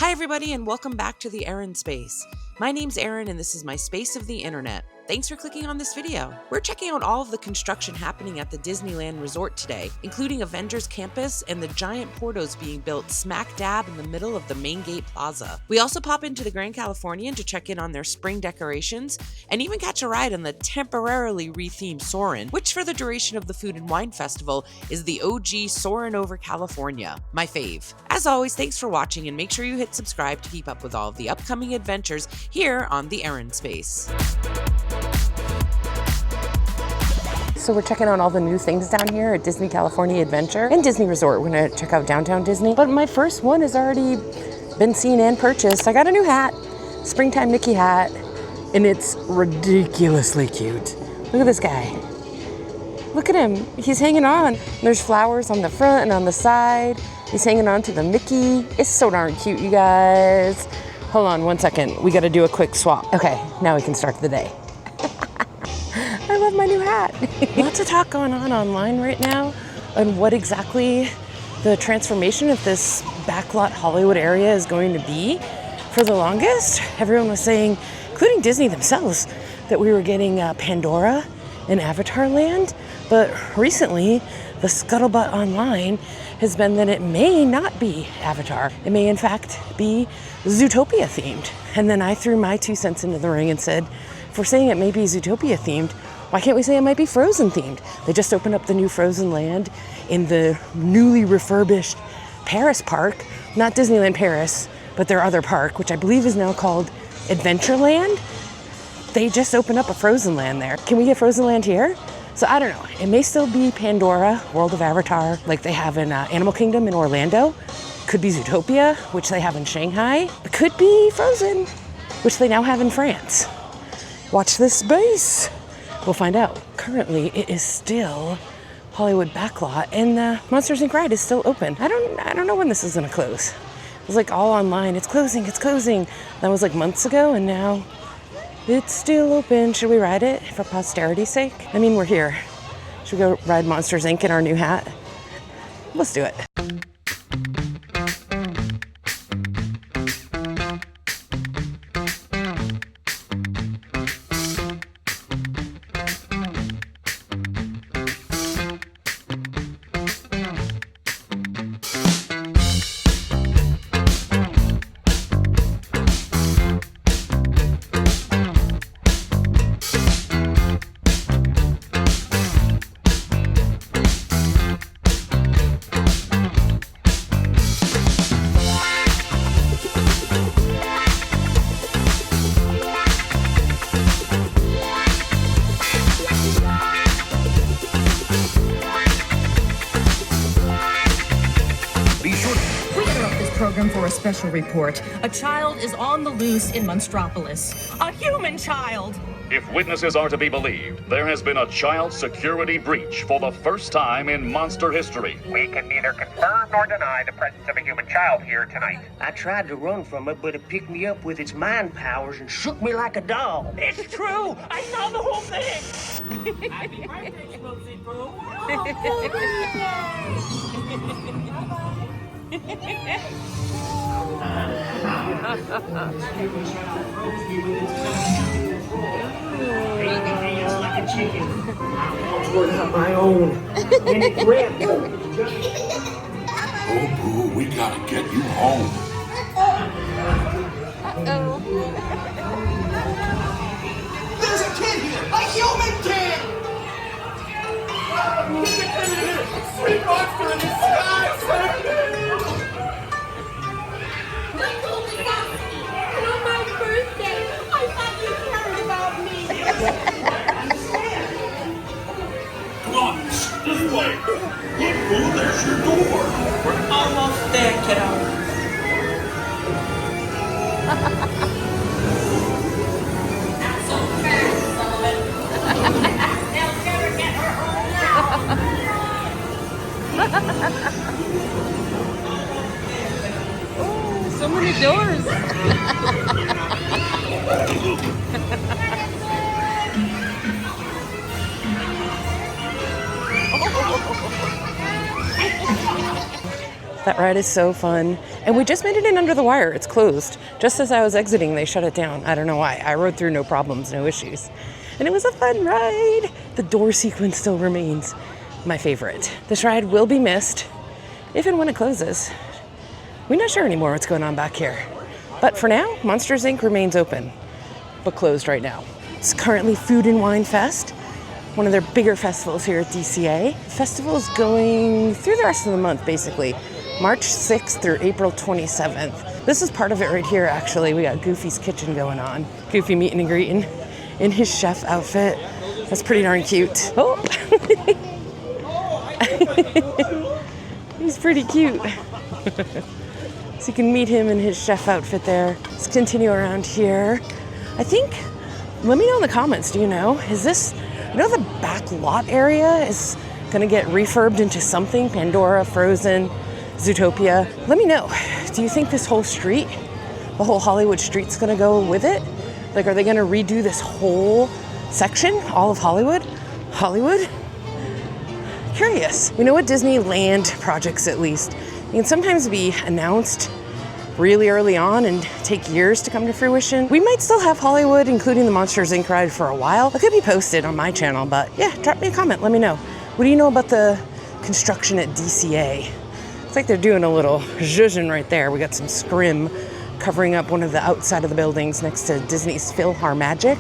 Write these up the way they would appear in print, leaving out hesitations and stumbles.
Hi everybody and welcome back to the Erin Space. My name's Erin and this is my space of the internet. Thanks for clicking on this video. We're checking out all of the construction happening at the Disneyland Resort today, including Avengers Campus and the giant Portos being built smack dab in the middle of the main gate plaza. We also pop into the Californian to check in on their spring decorations and even catch a ride on the temporarily rethemed Soarin, which for the duration of the Food and Wine Festival is the OG Soarin Over California, my fave. As always, thanks for watching and make sure you hit subscribe to keep up with all of the upcoming adventures here on the Erin Space. So we're checking out all the new things down here at Disney California Adventure and Disney Resort. We're gonna check out Downtown Disney. But my first one has already been seen and purchased. I got a new hat, springtime Mickey hat, and it's ridiculously cute. Look at this guy. Look at him, he's hanging on. There's flowers on the front and on the side. He's hanging on to the Mickey. It's so darn cute, you guys. Hold on one second, we gotta do a quick swap. Okay, now we can start the day. I love my new hat. Lots of talk going on online right now on what exactly the transformation of this backlot Hollywood area is going to be. For the longest, everyone was saying, including Disney themselves, that we were getting Pandora in Avatar Land. But recently, the scuttlebutt online has been that it may not be Avatar. It may in fact be Zootopia themed. And then I threw my 2 cents into the ring and said, if we're saying it may be Zootopia themed, why can't we say it might be Frozen themed? They just opened up the new Frozen land in the newly refurbished Paris park, not Disneyland Paris, but their other park, which I believe is now called Adventureland. They just opened up a Frozen land there. Can we get Frozen land here? So I don't know, it may still be Pandora, World of Avatar, like they have in Animal Kingdom in Orlando. Could be Zootopia, which they have in Shanghai. It could be Frozen, which they now have in France. Watch this space. We'll find out. Currently, it is still Hollywood Backlot, and Monsters Inc. ride is still open. I don't know when this is gonna close. It was like all online. It's closing. It's closing. That was like months ago, and now it's still open. Should we ride it for posterity's sake? I mean, we're here. Should we go ride Monsters Inc. in our new hat? Let's do it. For a special report. A child is on the loose in Monstropolis. A human child! If witnesses are to be believed, there has been a child security breach for the first time in monster history. We can neither confirm nor deny the presence of a human child here tonight. I tried to run from it, but it picked me up with its mind powers and shook me like a dog. It's true! I saw the whole thing! Happy birthday, Schmoozy Boo! Like a chicken. I work on my own. And it ripped. Oh, Boo, we gotta get you home. There's a kid here! A human kid! Sweet monster in the sky, sir! On my birthday, I thought you cared about me. Come on, this way. Look, Boo, there's your door. We're almost there, kiddo. Not so fast, Sullivan. They'll never get her home Oh, so many doors. That ride is so fun. And we just made it in under the wire. It's closed. Just as I was exiting, they shut it down. I don't know why. I rode through no problems, no issues. And it was a fun ride. The door sequence still remains my favorite. This ride will be missed if and when it closes. We're not sure anymore what's going on back here. But for now, Monsters, Inc. remains open, but closed right now. It's currently Food and Wine Fest, one of their bigger festivals here at DCA. The festival is going through the rest of the month, basically. March 6th through April 27th. This is part of it right here, actually. We got Goofy's Kitchen going on. Goofy meeting and greeting in his chef outfit. That's pretty darn cute. Oh! He's pretty cute. So you can meet him in his chef outfit there. Let's continue around here. I think, let me know in the comments, do you know? Is this, I know the Backlot area is gonna get refurbed into something, Pandora, Frozen, Zootopia. Let me know. Do you think this whole street, the whole Hollywood street's gonna go with it? Like, are they gonna redo this whole section, all of Hollywood? Hollywood? Curious. We know what Disneyland projects, at least, can sometimes be announced really early on and take years to come to fruition. We might still have Hollywood, including the Monsters, Inc. ride for a while. It could be posted on my channel, but yeah, drop me a comment, let me know. What do you know about the construction at DCA? It's like they're doing a little zhuzhin right there. We got some scrim covering up one of the outside of the buildings next to Disney's PhilharMagic.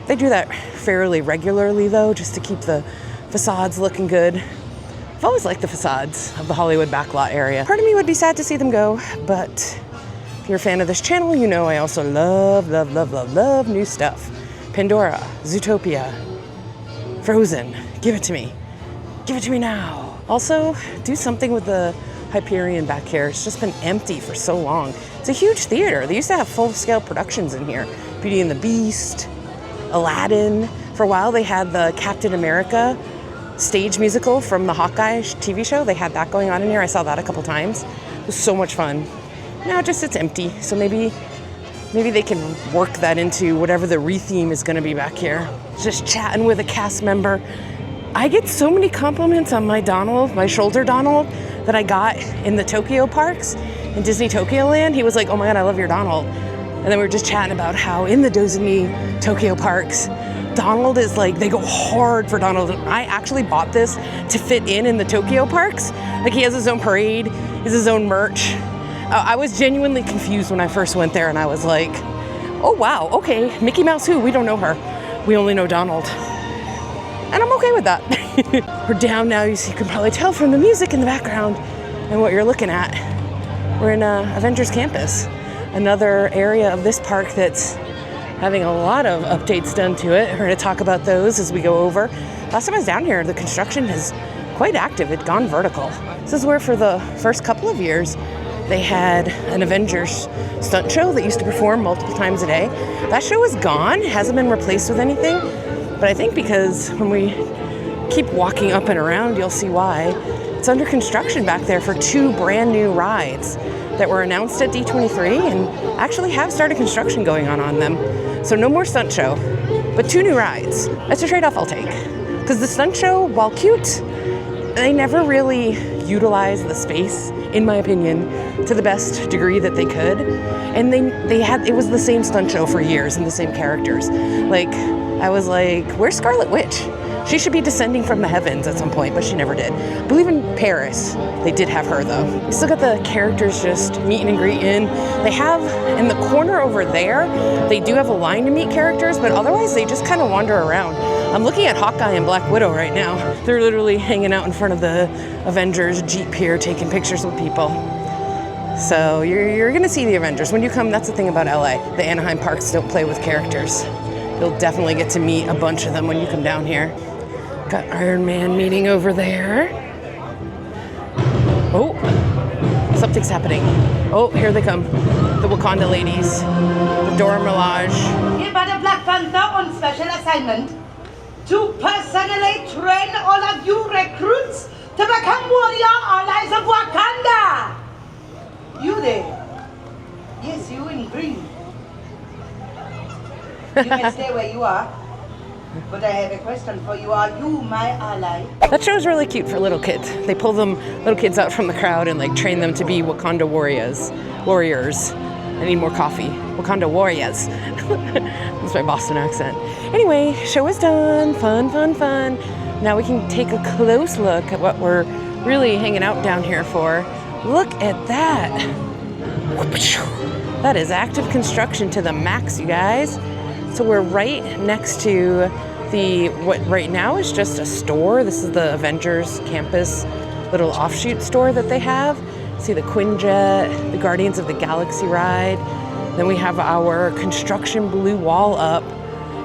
They do that fairly regularly though, just to keep the facades looking good. I've always liked the facades of the Hollywood Backlot area. Part of me would be sad to see them go, but if you're a fan of this channel, you know I also love new stuff. Pandora, Zootopia, Frozen, give it to me. Give it to me now. Also, do something with the Hyperion back here. It's just been empty for so long. It's a huge theater. They used to have full-scale productions in here. Beauty and the Beast, Aladdin. For a while, they had the Captain America stage musical from the Hawkeye TV show. They had that going on in here. I saw that a couple times. It was so much fun. Now it's empty. So maybe they can work that into whatever the re-theme is going to be back here. Just chatting with a cast member. I get so many compliments on my Donald, my shoulder Donald, that I got in the Tokyo parks, in Disney Tokyo Land. He was like, oh my God, I love your Donald. And then we were just chatting about how in the Disney Tokyo parks, Donald is like, they go hard for Donald. I actually bought this to fit in the Tokyo parks. Like, he has his own parade, he has his own merch. I was genuinely confused when I first went there, and I was like, oh wow, okay, Mickey Mouse who? We don't know her. We only know Donald. And I'm okay with that. We're down now, you can probably tell from the music in the background and what you're looking at. We're in Avengers Campus, another area of this park that's having a lot of updates done to it. We're going to talk about those as we go over. Last time I was down here, the construction is quite active. It's gone vertical. This is where for the first couple of years, they had an Avengers stunt show that used to perform multiple times a day. That show is gone, hasn't been replaced with anything. But I think because when we keep walking up and around, you'll see why. It's under construction back there for 2 brand new rides that were announced at D23 and actually have started construction going on them. So no more stunt show, but 2 new rides. That's a trade-off I'll take. Because the stunt show, while cute, they never really utilized the space, in my opinion, to the best degree that they could. And it was the same stunt show for years and the same characters. Like, I was like, where's Scarlet Witch? She should be descending from the heavens at some point, but she never did. I believe in Paris, they did have her though. You still got the characters just meeting and greeting. They have, in the corner over there, they do have a line to meet characters, but otherwise they just kind of wander around. I'm looking at Hawkeye and Black Widow right now. They're literally hanging out in front of the Avengers Jeep here, taking pictures with people. So you're gonna see the Avengers. When you come, that's the thing about LA. The Anaheim parks don't play with characters. You'll definitely get to meet a bunch of them when you come down here. Got Iron Man meeting over there. Oh, something's happening. Oh, here they come. The Wakanda ladies. The Dora Milaje. Here by the Black Panther on special assignment to personally train all of you recruits to become warrior allies of Wakanda. You there. Yes, you in green. You can stay where you are. But I have a question for you. Are you my ally? That show is really cute for little kids. They pull little kids out from the crowd and like train them to be Wakanda warriors. I need more coffee. Wakanda warriors. That's my Boston accent. Anyway, show is done. Fun, fun, fun. Now we can take a close look at what we're really hanging out down here for. Look at that. That is active construction to the max, you guys. So we're right next to what right now is just a store. This is the Avengers Campus little offshoot store that they have. See the Quinjet, the Guardians of the Galaxy ride. Then we have our construction blue wall up.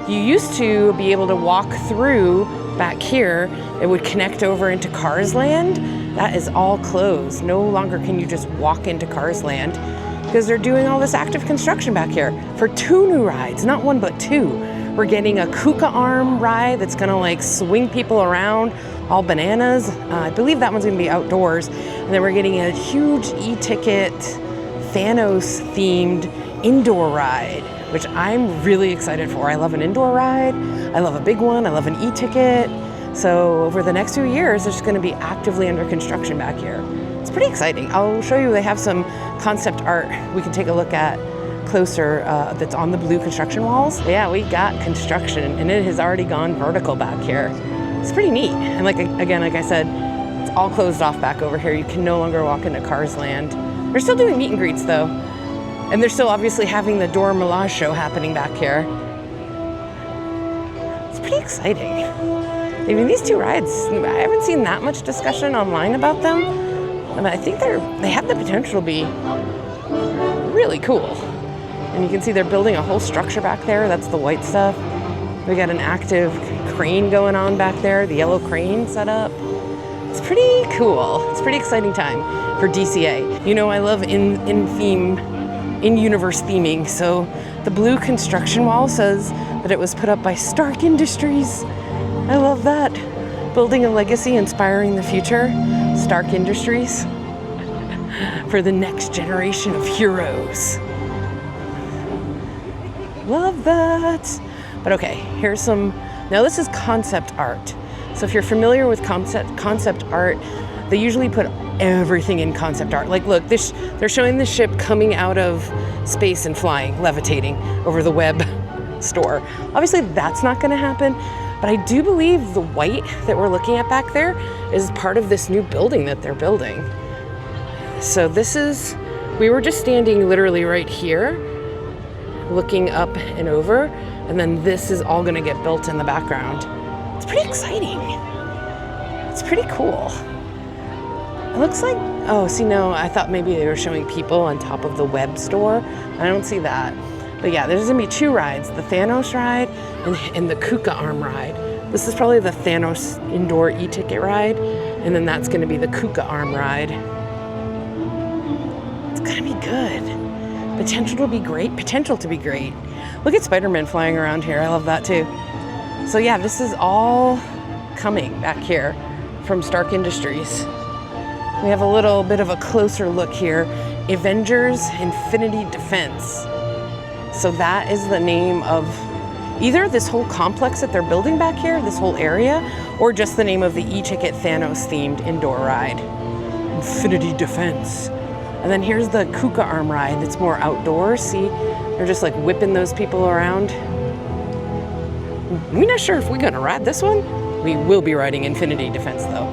You used to be able to walk through back here. It would connect over into Cars Land. That is all closed. No longer can you just walk into Cars Land because they're doing all this active construction back here for 2 new rides, not 1 but 2. We're getting a Kuka arm ride that's gonna like swing people around, all bananas. I believe that one's gonna be outdoors. And then we're getting a huge e-ticket Thanos themed indoor ride, which I'm really excited for. I love an indoor ride. I love a big one. I love an e-ticket. So over the next few years, it's going to be actively under construction back here. It's pretty exciting. I'll show you, they have some concept art we can take a look at closer that's on the blue construction walls. Yeah, we got construction and it has already gone vertical back here. It's pretty neat. And like I said, it's all closed off back over here. You can no longer walk into Cars Land. They're still doing meet and greets though. And they're still obviously having the Dora Milaje show happening back here. It's pretty exciting. I mean, these 2 rides, I haven't seen that much discussion online about them. I mean, I think they have the potential to be really cool. And you can see they're building a whole structure back there. That's the white stuff. We got an active crane going on back there, the yellow crane set up. It's pretty cool. It's a pretty exciting time for DCA. You know, I love in-universe theming. So the blue construction wall says that it was put up by Stark Industries. I love that. Building a legacy, inspiring the future. Stark Industries for the next generation of heroes. Love that. But okay, here's some, now this is concept art. So if you're familiar with concept art, they usually put everything in concept art. Like look, they're showing the ship coming out of space and flying, levitating over the web store. Obviously that's not gonna happen, but I do believe the white that we're looking at back there is part of this new building that they're building. So we were just standing literally right here, looking up and over, and then this is all gonna get built in the background. It's pretty exciting. It's pretty cool. It looks like, oh, see, no, I thought maybe they were showing people on top of the web store. I don't see that. But yeah, there's gonna be 2 rides, the Thanos ride and the Kuka arm ride. This is probably the Thanos indoor e-ticket ride, and then that's gonna be the Kuka arm ride. It's gonna be good. Potential to be great. Look at Spider-Man flying around here. I love that too. So yeah, this is all coming back here from Stark Industries. We have a little bit of a closer look here. Avengers Infinity Defense. So that is the name of either this whole complex that they're building back here, this whole area, or just the name of the e-ticket Thanos themed indoor ride. Infinity Defense. And then here's the Kuka arm ride. It's more outdoors. See, they're just like whipping those people around. We're not sure if we're gonna ride this one. We will be riding Infinity Defense though.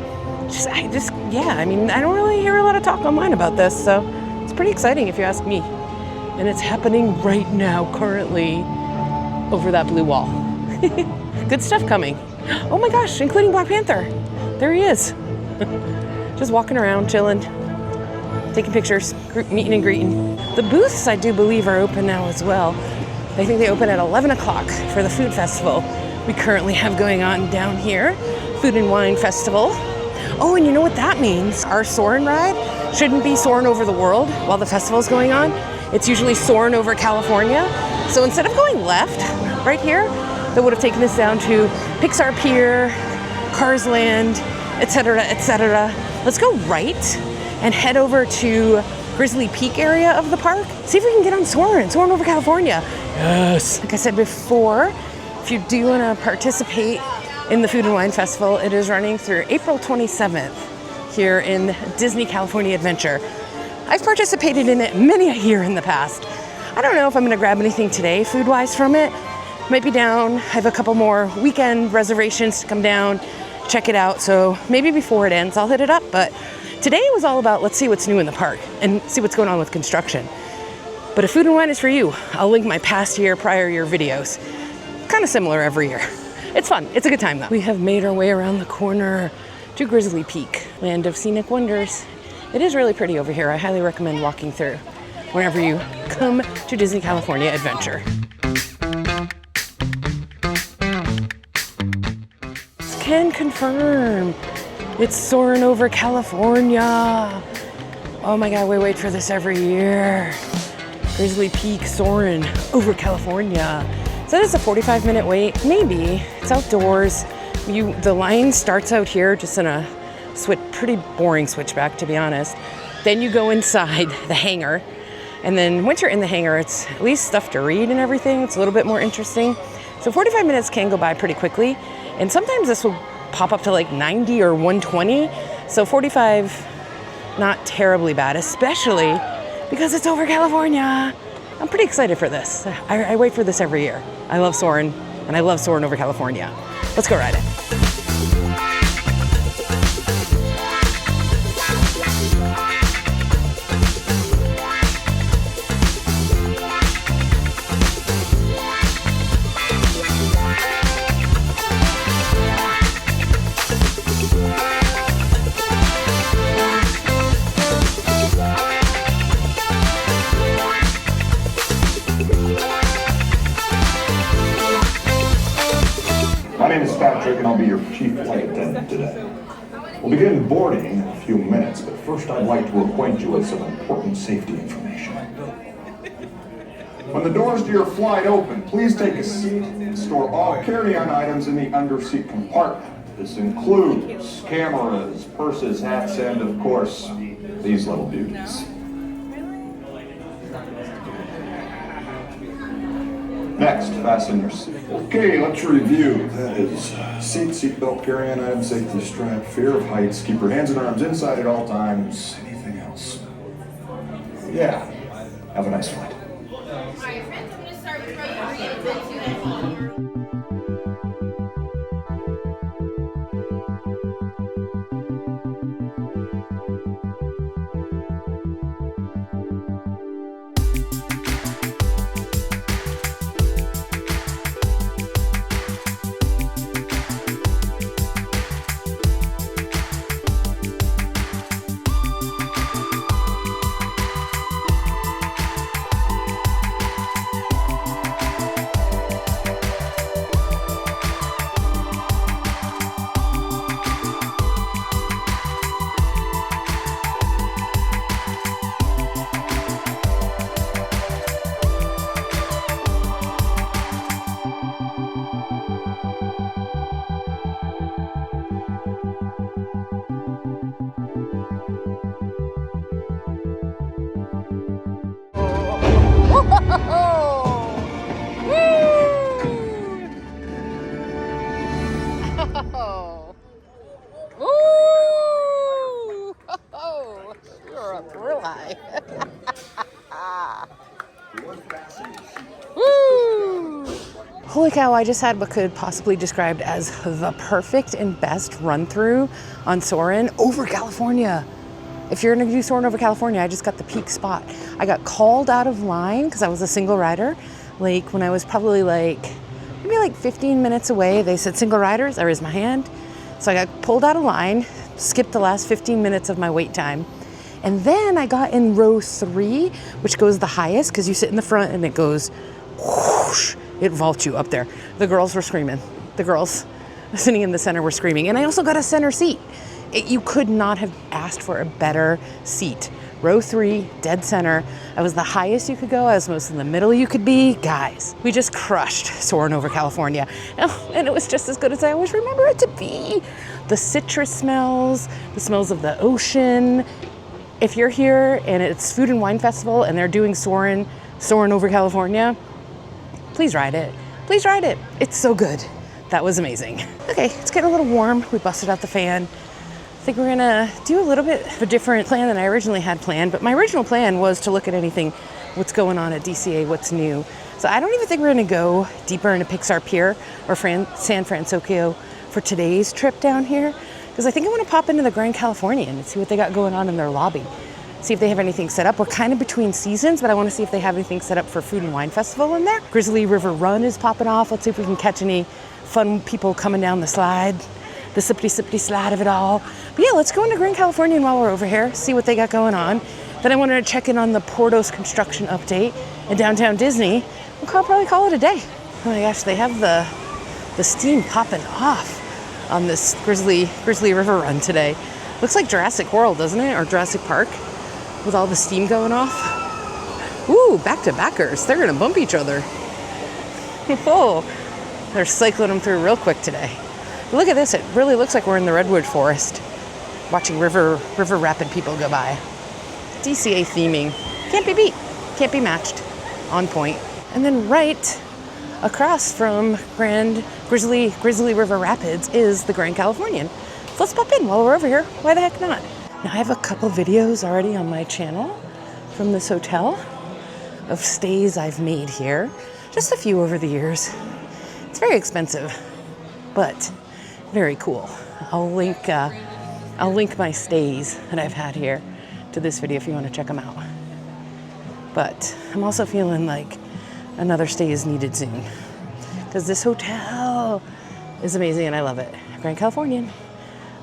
I mean, I don't really hear a lot of talk online about this, so it's pretty exciting if you ask me. And it's happening right now, currently, over that blue wall. Good stuff coming. Oh my gosh, including Black Panther. There he is. Just walking around, chilling, taking pictures, meeting and greeting. The booths, I do believe, are open now as well. I think they open at 11 o'clock for the food festival we currently have going on down here. Food and Wine Festival. Oh, and you know what that means? Our Soarin ride shouldn't be Soarin Over the World while the festival's going on. It's usually Soarin Over California. So instead of going left, right here, that would have taken us down to Pixar Pier, Cars Land, etc., etc. Let's go right and head over to Grizzly Peak area of the park. See if we can get on Soarin Over California. Yes. Like I said before, If you do want to participate in the Food and Wine Festival, it is running through April 27th here in Disney California Adventure. I've participated in it many a year in the past. I don't know if I'm going to grab anything today food-wise from it. Might be down. I have a couple more weekend reservations to come down, check it out. So maybe before it ends, I'll hit it up. But today it was all about let's see what's new in the park and see what's going on with construction. But if Food and Wine is for you, I'll link my prior year videos. Kind of similar every year. It's fun. It's a good time though. We have made our way around the corner to Grizzly Peak, land of scenic wonders. It is really pretty over here. I highly recommend walking through whenever you come to Disney California Adventure. Can confirm it's Soarin Over California. Oh my God, we wait for this every year. Grizzly Peak Soarin Over California. So that is a 45-minute wait, maybe. It's outdoors. The line starts out here just in a pretty boring switchback, to be honest. Then you go inside the hangar. And then once you're in the hangar, it's at least stuff to read and everything. It's a little bit more interesting. So 45 minutes can go by pretty quickly. And sometimes this will pop up to like 90 or 120. So 45, not terribly bad, especially because it's over California. I'm pretty excited for this. I wait for this every year. I love Soarin', and I love Soarin' Over California. Let's go ride it. My name is Patrick, and I'll be your chief flight attendant today. We'll begin boarding in a few minutes, but first I'd like to acquaint you with some important safety information. When the doors to your flight open, please take a seat and store all carry-on items in the underseat compartment. This includes cameras, purses, hats, and, of course, these little beauties. Next, fasten your seat. Okay, let's review. That is seatbelt, carry-on item, safety strap, fear of heights, keep your hands and arms inside at all times. Anything else? Yeah. Have a nice flight. All right, friends, I'm going to start with right here. You're up real high. Woo! Holy cow, I just had what could possibly be described as the perfect and best run-through on Soarin' Over California. If you're gonna do Soarin' Over California, I just got the peak spot. I got called out of line because I was a single rider. Like when I was probably maybe 15 minutes away, they said single riders, I raised my hand. So I got pulled out of line, skipped the last 15 minutes of my wait time. And then I got in row 3, which goes the highest because you sit in the front and it goes whoosh, it vaults you up there. The girls were screaming. The girls sitting in the center were screaming. And I also got a center seat. You could not have asked for a better seat. Row 3, dead center. I was the highest you could go. I was most in the middle you could be. Guys, we just crushed Soarin' Over California. And it was just as good as I always remember it to be. The citrus smells, the smells of the ocean. If you're here and it's Food and Wine Festival and they're doing Soarin' Over California, please ride it. please ride it. It's so good. That was amazing. Okay, it's getting a little warm. We busted out the fan. I think we're gonna do a little bit of a different plan than I originally had planned, but my original plan was to look at anything, what's going on at DCA, what's new. So I don't even think we're gonna go deeper into Pixar Pier or San Francisco for today's trip down here, because I think I wanna pop into the Grand Californian and see what they got going on in their lobby. See if they have anything set up. We're kind of between seasons, but I wanna see if they have anything set up for Food and Wine Festival in there. Grizzly River Run is popping off. Let's see if we can catch any fun people coming down the slide, the sippity slide of it all. But yeah, let's go into Grand Californian while we're over here, see what they got going on. Then I wanted to check in on the Portos construction update in downtown Disney. We'll probably call it a day. Oh my gosh, they have the steam popping off on this Grizzly River Run today. Looks like Jurassic World, doesn't it? Or Jurassic Park with all the steam going off. Ooh, back-to-backers. They're gonna bump each other. Whoa, they're cycling them through real quick today. But look at this, it really looks like we're in the Redwood Forest watching river rapid people go by. DCA theming. Can't be beat, can't be matched. On point. And then right across from Grizzly River Rapids is the Grand Californian. So let's pop in while we're over here. Why the heck not? Now I have a couple videos already on my channel from this hotel of stays I've made here. Just a few over the years. It's very expensive, but very cool. I'll link my stays that I've had here to this video if you want to check them out. But I'm also feeling like another stay is needed soon because this hotel is amazing and I love it. Grand Californian.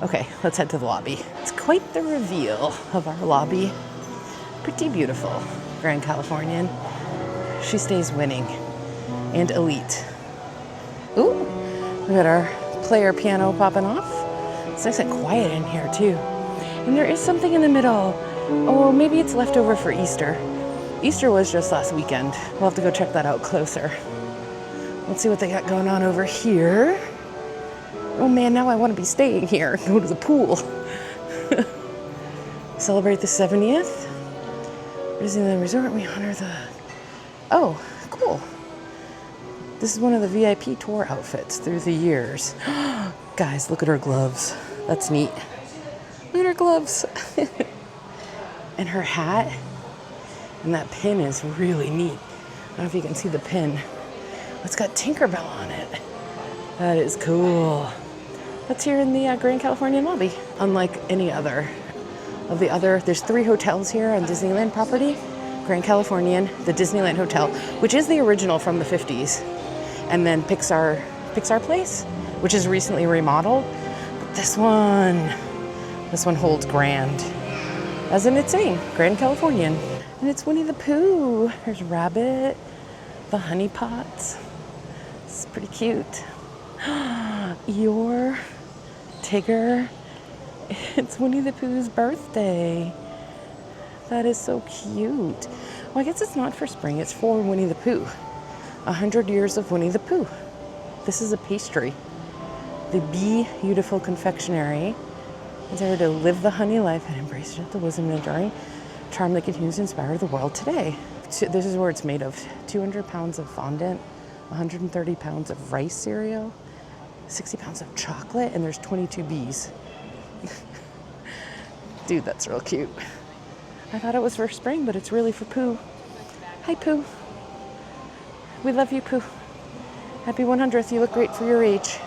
Okay, let's head to the lobby. It's quite the reveal of our lobby. Pretty beautiful. Grand Californian. She stays winning and elite. Ooh, we got our player piano popping off. It's nice and quiet in here too. And there is something in the middle. Oh, maybe it's left over for Easter. Easter was just last weekend. We'll have to go check that out closer. Let's see what they got going on over here. Oh man, now I want to be staying here. Go to the pool. Celebrate the 70th. Disneyland Resort, we honor the... Oh, cool. This is one of the VIP tour outfits through the years. Guys, look at her gloves. That's neat. Look at her gloves. And her hat. And that pin is really neat. I don't know if you can see the pin. It's got Tinkerbell on it. That is cool. That's here in the Grand Californian lobby. Unlike any other of the other, there's 3 hotels here on Disneyland property. Grand Californian, the Disneyland Hotel, which is the original from the 50s. And then Pixar Place, which is recently remodeled. But this one holds grand. As in its name, Grand Californian. And it's Winnie the Pooh. There's Rabbit, the honey pots. It's pretty cute. Eeyore, Tigger. It's Winnie the Pooh's birthday. That is so cute. Well, I guess it's not for spring, it's for Winnie the Pooh. 100 years of Winnie the Pooh. This is a pastry. The Be Beautiful Confectionery is there to live the honey life and embrace it, the wisdom and enduring charm that continues to inspire the world today. This is where it's made of. 200 pounds of fondant, 130 pounds of rice cereal, 60 pounds of chocolate, and there's 22 bees. Dude, that's real cute. I thought it was for spring, but it's really for Pooh. Hi, Pooh. We love you, Pooh. Happy 100th. You look great for your age.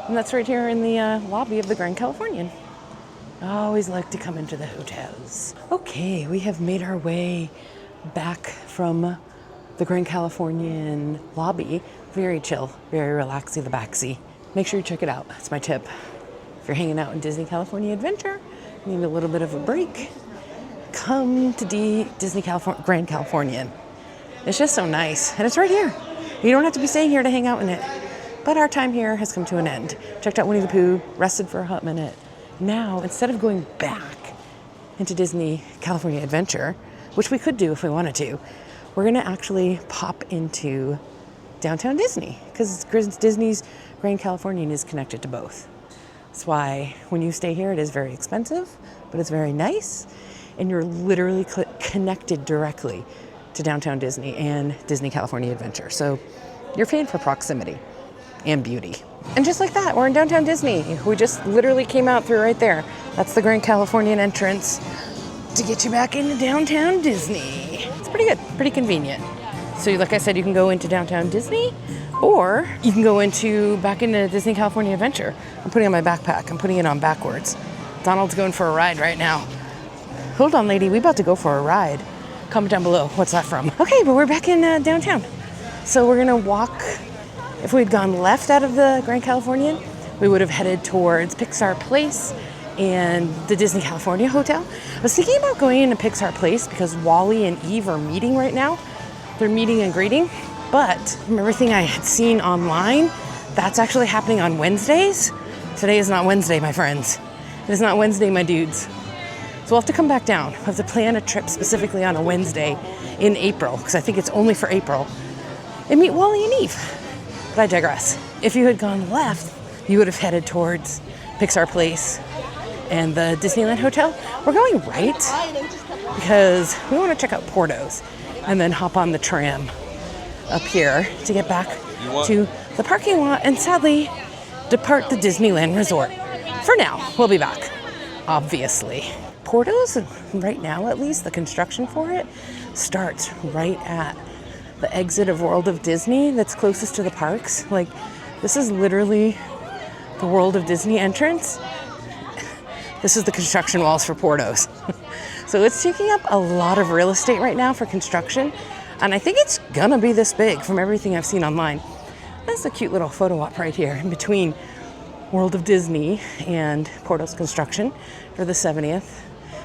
And that's right here in the lobby of the Grand Californian. I always like to come into the hotels. Okay, we have made our way back from the Grand Californian lobby. Very chill, very relaxy, the backsy. Make sure you check it out. That's my tip. If you're hanging out in Disney California Adventure, you need a little bit of a break, come to Grand Californian. It's just so nice, and it's right here. You don't have to be staying here to hang out in it. But our time here has come to an end. Checked out Winnie the Pooh, rested for a hot minute. Now, instead of going back into Disney California Adventure, which we could do if we wanted to, we're gonna actually pop into downtown Disney, because Disney's Grand Californian is connected to both. That's why when you stay here, it is very expensive, but it's very nice, and you're literally connected directly to downtown Disney and Disney California Adventure. So You're paying for proximity and beauty. And just like that, we're in downtown Disney. We just literally came out through right there. That's the Grand Californian entrance to get you back into downtown Disney. It's pretty good, pretty convenient. So like I said, you can go into downtown Disney, or you can go back into Disney California Adventure. I'm putting on my backpack. I'm putting it on backwards. Donald's going for a ride right now. Hold on, lady. We about to go for a ride. Comment down below. What's that from? Okay, but we're back in downtown. So we're gonna walk. If we'd gone left out of the Grand Californian, we would have headed towards Pixar Place and the Disney California Hotel. I was thinking about going into Pixar Place because Wally and Eve are meeting right now. They're meeting and greeting. But from everything I had seen online, that's actually happening on Wednesdays. Today is not Wednesday, my friends. It is not Wednesday, my dudes. So we'll have to come back down. We'll have to plan a trip specifically on a Wednesday in April, because I think it's only for April, and meet Wally and Eve. But I digress. If you had gone left, you would have headed towards Pixar Place and the Disneyland Hotel. We're going right because we want to check out Portos and then hop on the tram up here to get back to the parking lot and sadly depart the Disneyland Resort. For now, we'll be back, obviously. Portos, right now at least, the construction for it starts right at the exit of World of Disney that's closest to the parks. Like, this is literally the World of Disney entrance. This is the construction walls for Portos. So it's taking up a lot of real estate right now for construction, and I think it's gonna be this big from everything I've seen online. That's a cute little photo op right here in between World of Disney and Portos construction for the 70th.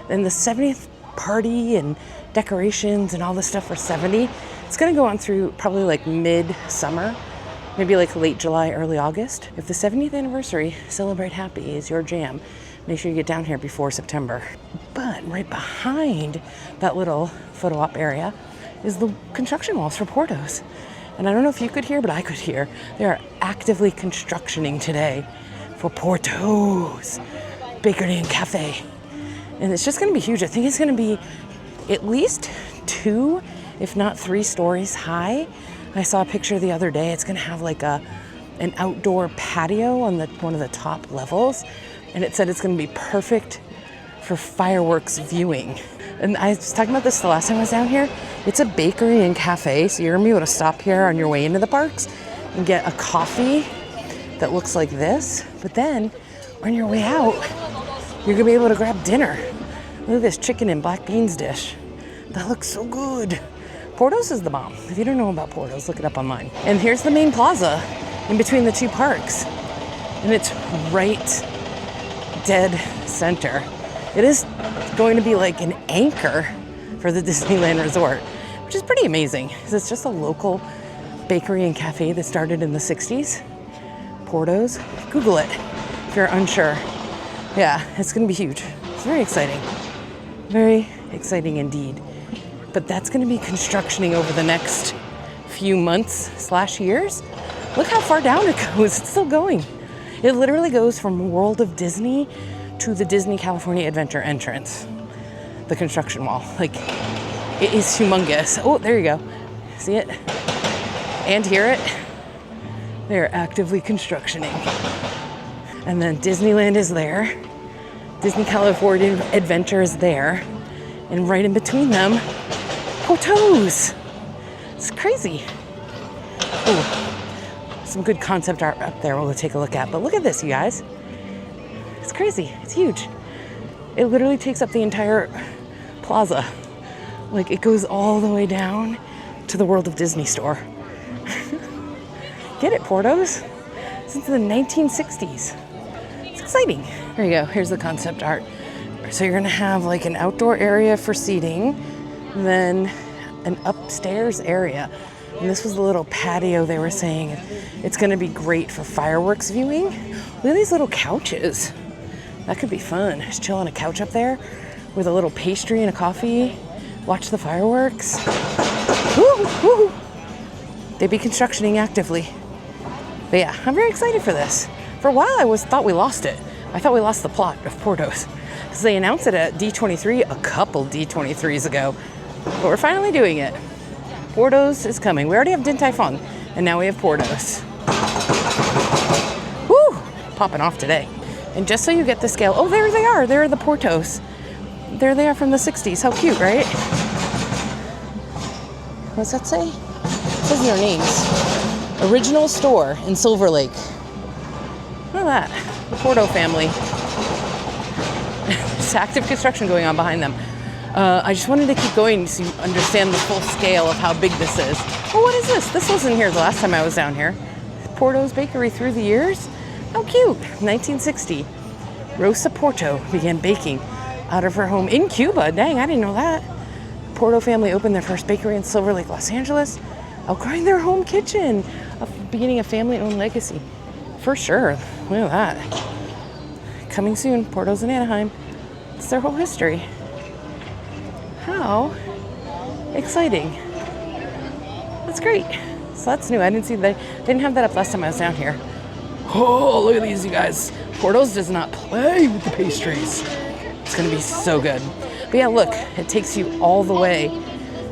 Then the 70th party and decorations and all this stuff for 70. It's gonna go on through probably like mid-summer, maybe like late July, early August. If the 70th anniversary Celebrate Happy is your jam, make sure you get down here before September. But right behind that little photo op area is the construction walls for Portos. And I don't know if you could hear, but I could hear. They are actively constructioning today for Portos Bakery and Cafe. And it's just gonna be huge. I think it's gonna be at least 2, if not 3 stories high. I saw a picture the other day. It's gonna have like an outdoor patio on one of the top levels. And it said it's gonna be perfect for fireworks viewing. And I was talking about this the last time I was down here. It's a bakery and cafe, so you're gonna be able to stop here on your way into the parks and get a coffee that looks like this. But then on your way out, you're gonna be able to grab dinner. Look at this chicken and black beans dish. That looks so good. Portos is the bomb. If you don't know about Portos, look it up online. And here's the main plaza in between the 2 parks. And it's right dead center. It is going to be like an anchor for the Disneyland Resort, which is pretty amazing because it's just a local bakery and cafe that started in the 60s. Portos. Google it if you're unsure. Yeah, it's going to be huge. It's very exciting. Very exciting indeed. But that's going to be constructioning over the next few months/years. Look how far down it goes. It's still going. It literally goes from World of Disney to the Disney California Adventure entrance. The construction wall. Like, it is humongous. Oh, there you go. See it? And hear it? They're actively constructioning. And then Disneyland is there. Disney California Adventure is there. And right in between them, Portos. It's crazy. Oh, some good concept art up there we'll take a look at. But look at this, you guys. It's crazy. It's huge. It literally takes up the entire plaza. Like, it goes all the way down to the World of Disney store. Get it, Portos? Since the 1960s. It's exciting. There you go. Here's the concept art. So you're gonna have like an outdoor area for seating, and then an upstairs area. And this was the little patio they were saying. It's gonna be great for fireworks viewing. Look at these little couches. That could be fun. Just chill on a couch up there with a little pastry and a coffee. Watch the fireworks. Woo, woo. They'd be constructioning actively. But yeah, I'm very excited for this. For a while, I thought we lost it. I thought we lost the plot of Portos because they announced it at D23 a couple D23s ago. But we're finally doing it. Portos is coming. We already have Din Tai Fung. And now we have Portos. Woo! Popping off today. And just so you get the scale, oh, there they are. There are the Portos. There they are from the 60s. How cute, right? What's that say? It says their names. Original store in Silver Lake. Look at that. The Porto family. There's active construction going on behind them. I just wanted to keep going so you understand the full scale of how big this is. Oh, what is this? This wasn't here the last time I was down here. Porto's Bakery through the years. How cute. 1960. Rosa Porto began baking out of her home in Cuba. Dang, I didn't know that. Porto family opened their first bakery in Silver Lake, Los Angeles, outgrowing their home kitchen, beginning a family-owned legacy. For sure. Look at that. Coming soon, Porto's in Anaheim. It's their whole history. How exciting. That's great. So that's new. I didn't see that. Didn't have that up last time I was down here. Oh, look at these, you guys. Porto's does not play with the pastries. It's gonna be so good. But yeah, look, it takes you all the way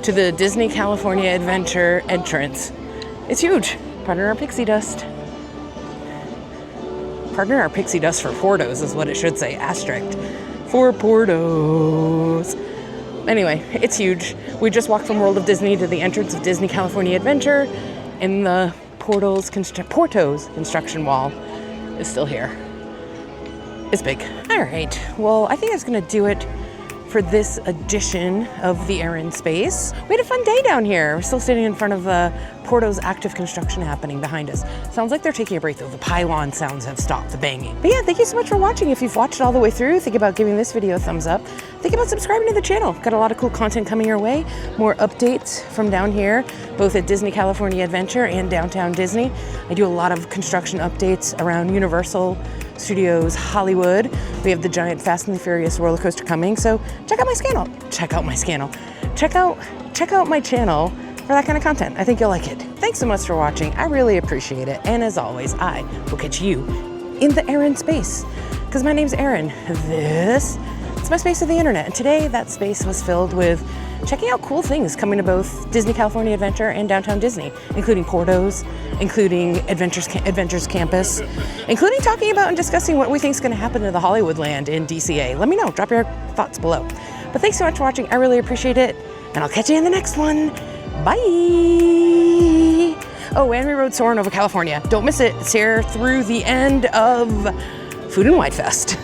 to the Disney California Adventure entrance. It's huge. Pardon our pixie dust. Pardon our pixie dust for Portos is what it should say, asterisk. For Portos. Anyway, it's huge. We just walked from World of Disney to the entrance of Disney California Adventure, and the Portos construction wall is still here. It's big. All right, well, I think that's gonna do it for this edition of the Air in Space. We had a fun day down here. We're still standing in front of the Porto's active construction happening behind us. Sounds like they're taking a break though. The pylon sounds have stopped, the banging. But yeah, thank you so much for watching. If you've watched it all the way through, think about giving this video a thumbs up. Think about subscribing to the channel. Got a lot of cool content coming your way. More updates from down here, both at Disney California Adventure and Downtown Disney. I do a lot of construction updates around Universal Studios Hollywood. We have the giant Fast and the Furious roller coaster coming, so check out my channel. Check out my channel for that kind of content. I think you'll like it. Thanks so much for watching. I really appreciate it. And as always, I will catch you in the Air in Space. Because my name's Erin. This is my space of the internet. And today that space was filled with checking out cool things coming to both Disney California Adventure and Downtown Disney, including Portos, including Avengers Campus, including talking about and discussing what we think is going to happen to the Hollywood land in DCA. Let me know. Drop your thoughts below. But thanks so much for watching. I really appreciate it. And I'll catch you in the next one. Bye. Oh, and we rode Soarin Over California. Don't miss it. It's here through the end of Food and Wine Fest.